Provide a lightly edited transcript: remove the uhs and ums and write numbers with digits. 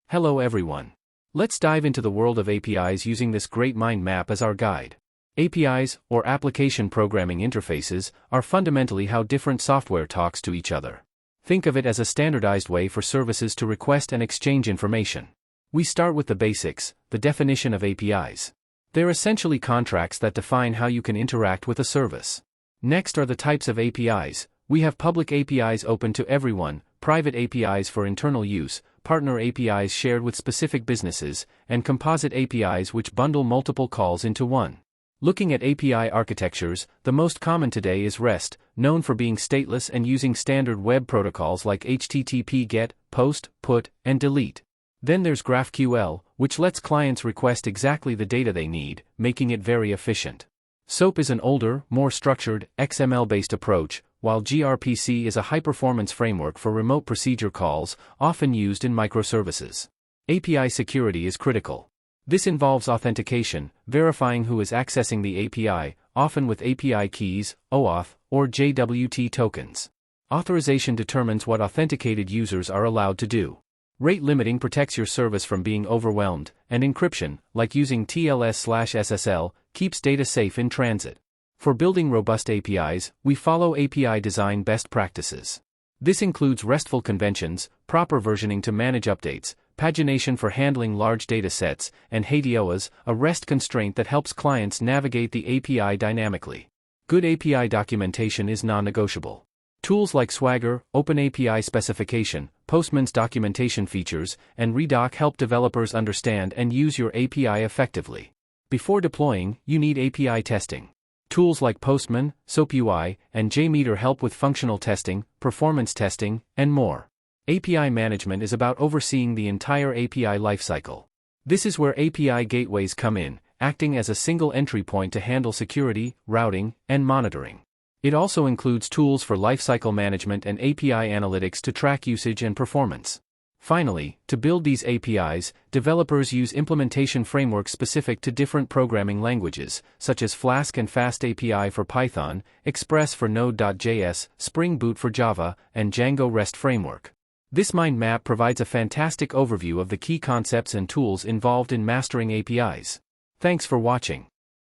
Hello everyone. Let's dive into the world of APIs using this great mind map as our guide. APIs, or Application Programming Interfaces, are fundamentally how different software talks to each other. Think of it as a standardized way for services to request and exchange information. We start with the basics, the definition of APIs. They're essentially contracts that define how you can interact with a service. Next are the types of APIs. We have public APIs open to everyone, private APIs for internal use, partner APIs shared with specific businesses, and composite APIs which bundle multiple calls into one. Looking at API architectures, the most common today is REST, known for being stateless and using standard web protocols like HTTP GET, POST, PUT, and DELETE. Then there's GraphQL, which lets clients request exactly the data they need, making it very efficient. SOAP is an older, more structured, XML-based approach, while gRPC is a high-performance framework for remote procedure calls, often used in microservices. API security is critical. This involves authentication, verifying who is accessing the API, often with API keys, OAuth, or JWT tokens. Authorization determines what authenticated users are allowed to do. Rate limiting protects your service from being overwhelmed, and encryption, like using TLS/SSL, keeps data safe in transit. For building robust APIs, we follow API design best practices. This includes RESTful conventions, proper versioning to manage updates, pagination for handling large data sets, and HADOAs, a REST constraint that helps clients navigate the API dynamically. Good API documentation is non-negotiable. Tools like Swagger, OpenAPI Specification, Postman's documentation features, and Redoc help developers understand and use your API effectively. Before deploying, you need API testing. Tools like Postman, SoapUI, and JMeter help with functional testing, performance testing, and more. API management is about overseeing the entire API lifecycle. This is where API gateways come in, acting as a single entry point to handle security, routing, and monitoring. It also includes tools for lifecycle management and API analytics to track usage and performance. Finally, to build these APIs, developers use implementation frameworks specific to different programming languages, such as Flask and FastAPI for Python, Express for Node.js, Spring Boot for Java, and Django REST framework. This mind map provides a fantastic overview of the key concepts and tools involved in mastering APIs. Thanks for watching.